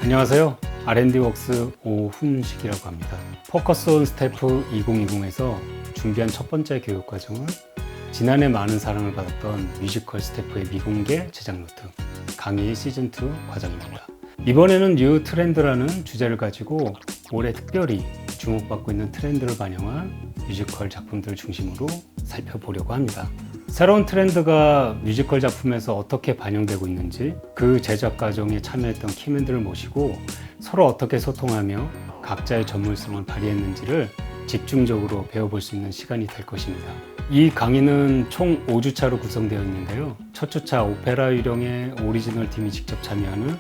안녕하세요. R&D웍스 오훈식이라고 합니다. 포커스 온 스태프 2020에서 준비한 첫 번째 교육 과정은 지난해 많은 사랑을 받았던 뮤지컬 스태프의 미공개 제작 노트 강의 시즌2 과정입니다. 이번에는 뉴 트렌드라는 주제를 가지고 올해 특별히 주목받고 있는 트렌드를 반영한 뮤지컬 작품들을 중심으로 살펴보려고 합니다. 새로운 트렌드가 뮤지컬 작품에서 어떻게 반영되고 있는지, 그 제작 과정에 참여했던 키맨들을 모시고 서로 어떻게 소통하며 각자의 전문성을 발휘했는지를 집중적으로 배워볼 수 있는 시간이 될 것입니다. 이 강의는 총 5주차로 구성되어 있는데요. 첫 주차 오페라 유령의 오리지널 팀이 직접 참여하는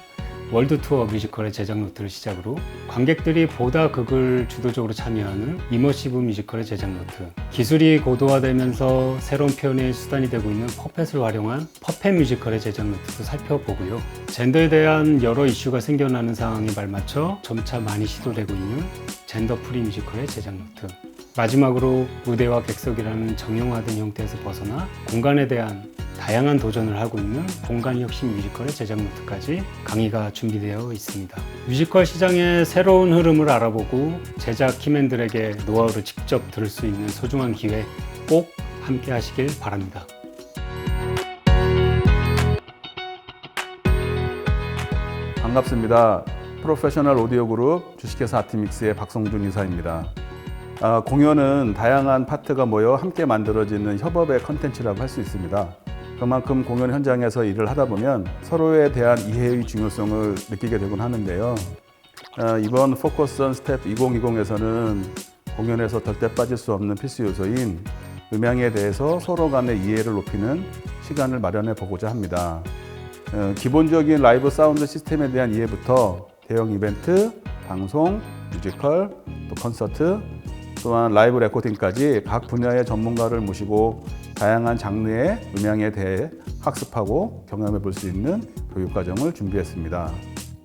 월드 투어 뮤지컬의 제작 노트를 시작으로 관객들이 보다 극을 주도적으로 참여하는 이머시브 뮤지컬의 제작 노트, 기술이 고도화되면서 새로운 표현의 수단이 되고 있는 퍼펫을 활용한 퍼펫 뮤지컬의 제작 노트도 살펴보고요. 젠더에 대한 여러 이슈가 생겨나는 상황에 발맞춰 점차 많이 시도되고 있는 젠더 프리 뮤지컬의 제작 노트, 마지막으로 무대와 객석이라는 정형화된 형태에서 벗어나 공간에 대한 다양한 도전을 하고 있는 공간혁신 뮤지컬의 제작 노트까지 강의가 준비되어 있습니다. 뮤지컬 시장의 새로운 흐름을 알아보고 제작 키맨들에게 노하우를 직접 들을 수 있는 소중한 기회 꼭 함께 하시길 바랍니다. 반갑습니다. 프로페셔널 오디오 그룹 주식회사 아티믹스의 박성준 이사입니다. 공연은 다양한 파트가 모여 함께 만들어지는 협업의 컨텐츠라고 할 수 있습니다. 그만큼 공연 현장에서 일을 하다 보면 서로에 대한 이해의 중요성을 느끼게 되곤 하는데요. 이번 포커스 온 스텝 2020에서는 공연에서 절대 빠질 수 없는 필수 요소인 음향에 대해서 서로 간의 이해를 높이는 시간을 마련해 보고자 합니다. 기본적인 라이브 사운드 시스템에 대한 이해부터 대형 이벤트, 방송, 뮤지컬, 또 콘서트, 또한 라이브 레코딩까지 각 분야의 전문가를 모시고 다양한 장르의 음향에 대해 학습하고 경험해 볼 수 있는 교육과정을 준비했습니다.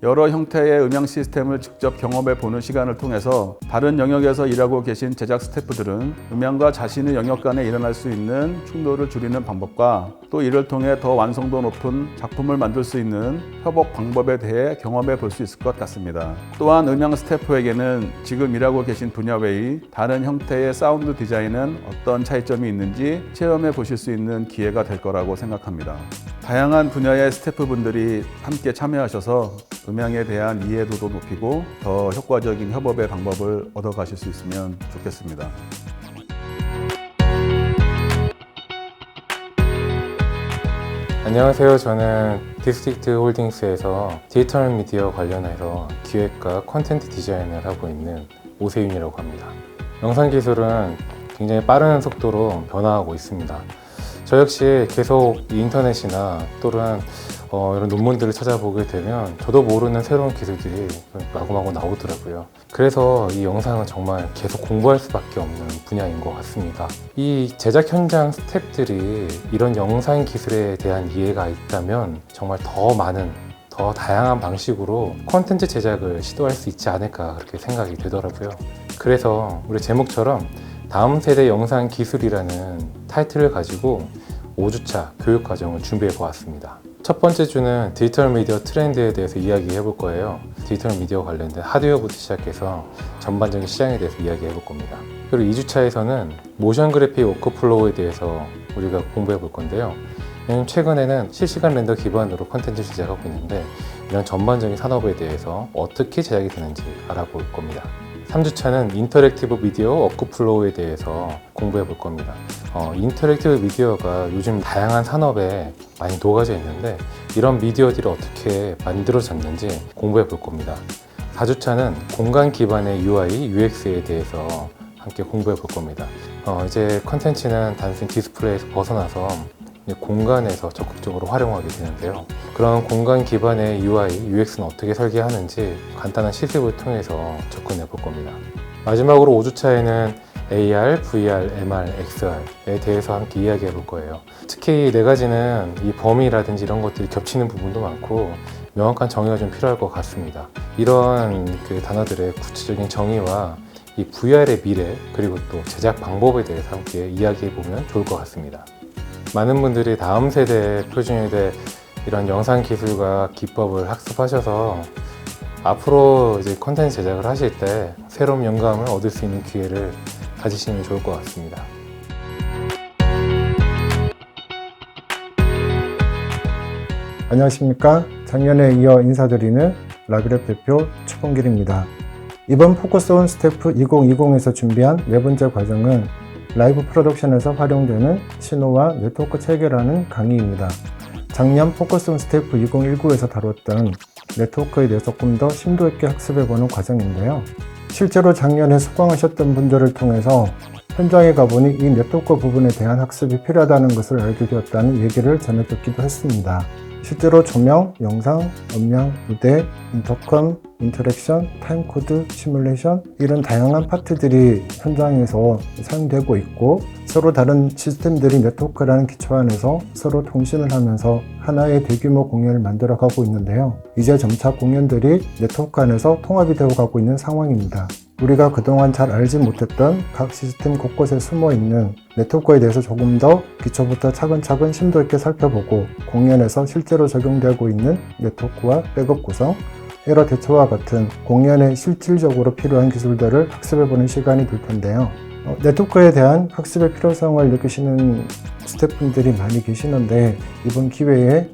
여러 형태의 음향 시스템을 직접 경험해 보는 시간을 통해서 다른 영역에서 일하고 계신 제작 스태프들은 음향과 자신의 영역 간에 일어날 수 있는 충돌을 줄이는 방법과 또 이를 통해 더 완성도 높은 작품을 만들 수 있는 협업 방법에 대해 경험해 볼 수 있을 것 같습니다. 또한 음향 스태프에게는 지금 일하고 계신 분야 외의 다른 형태의 사운드 디자인은 어떤 차이점이 있는지 체험해 보실 수 있는 기회가 될 거라고 생각합니다. 다양한 분야의 스태프분들이 함께 참여하셔서 음향에 대한 이해도도 높이고 더 효과적인 협업의 방법을 얻어가실 수 있으면 좋겠습니다. 안녕하세요. 저는 디스트릭트 홀딩스에서 디지털 미디어 관련해서 기획과 콘텐츠 디자인을 하고 있는 오세윤이라고 합니다. 영상 기술은 굉장히 빠른 속도로 변화하고 있습니다. 저 역시 계속 인터넷이나 또는 이런 논문들을 찾아보게 되면 저도 모르는 새로운 기술들이 마구마구 나오더라고요. 그래서 이 영상은 정말 계속 공부할 수밖에 없는 분야인 것 같습니다. 이 제작 현장 스태프들이 이런 영상 기술에 대한 이해가 있다면 정말 더 많은, 더 다양한 방식으로 콘텐츠 제작을 시도할 수 있지 않을까 그렇게 생각이 되더라고요. 그래서 우리 제목처럼 다음 세대 영상 기술이라는 타이틀을 가지고 5주차 교육과정을 준비해 보았습니다. 첫 번째 주는 디지털 미디어 트렌드에 대해서 이야기해 볼 거예요. 디지털 미디어 관련된 하드웨어부터 시작해서 전반적인 시장에 대해서 이야기해 볼 겁니다. 그리고 2주차에서는 모션 그래픽 워크플로우에 대해서 우리가 공부해 볼 건데요. 왜냐면 최근에는 실시간 렌더 기반으로 콘텐츠를 제작하고 있는데 이런 전반적인 산업에 대해서 어떻게 제작이 되는지 알아볼 겁니다. 3주차는 인터랙티브 미디어 워크플로우에 대해서 공부해 볼 겁니다. 인터랙티브 미디어가 요즘 다양한 산업에 많이 녹아져 있는데 이런 미디어들이 어떻게 만들어졌는지 공부해 볼 겁니다. 4주차는 공간 기반의 UI, UX에 대해서 함께 공부해 볼 겁니다. 이제 컨텐츠는 단순히 디스플레이에서 벗어나서 공간에서 적극적으로 활용하게 되는데요. 그런 공간 기반의 UI, UX는 어떻게 설계하는지 간단한 시습을 통해서 접근해 볼 겁니다. 마지막으로 5주차에는 AR, VR, MR, XR에 대해서 함께 이야기해 볼 거예요. 특히 이 네 가지는 이 범위라든지 이런 것들이 겹치는 부분도 많고 명확한 정의가 좀 필요할 것 같습니다. 이런 단어들의 구체적인 정의와 이 VR의 미래 그리고 또 제작 방법에 대해서 함께 이야기해 보면 좋을 것 같습니다. 많은 분들이 다음 세대 표준일대 이런 영상 기술과 기법을 학습하셔서 앞으로 이제 콘텐츠 제작을 하실 때 새로운 영감을 얻을 수 있는 기회를 가지시면 좋을 것 같습니다. 안녕하십니까. 작년에 이어 인사드리는 라그랩 대표 최봉길입니다. 이번 포커스 온 스태프 2020에서 준비한 네 번째 과정은 라이브 프로덕션에서 활용되는 신호와 네트워크 체계라는 강의입니다. 작년 포커스 온 스태프 2019에서 다뤘던 네트워크에 대해서 조금 더 심도 있게 학습해보는 과정인데요. 실제로 작년에 수강하셨던 분들을 통해서 현장에 가보니 이 네트워크 부분에 대한 학습이 필요하다는 것을 알게 되었다는 얘기를 전해 듣기도 했습니다. 실제로 조명, 영상, 음량, 무대, 인터컴, 인터랙션, 타임코드, 시뮬레이션 이런 다양한 파트들이 현장에서 사용되고 있고 서로 다른 시스템들이 네트워크라는 기초 안에서 서로 통신을 하면서 하나의 대규모 공연을 만들어가고 있는데요. 이제 점차 공연들이 네트워크 안에서 통합이 되어가고 있는 상황입니다. 우리가 그동안 잘 알지 못했던 각 시스템 곳곳에 숨어있는 네트워크에 대해서 조금 더 기초부터 차근차근 심도 있게 살펴보고 공연에서 실제로 적용되고 있는 네트워크와 백업 구성, 에러 대처와 같은 공연에 실질적으로 필요한 기술들을 학습해보는 시간이 될 텐데요. 네트워크에 대한 학습의 필요성을 느끼시는 스태프분들이 많이 계시는데 이번 기회에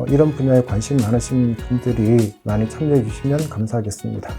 이런 분야에 관심 많으신 분들이 많이 참여해 주시면 감사하겠습니다.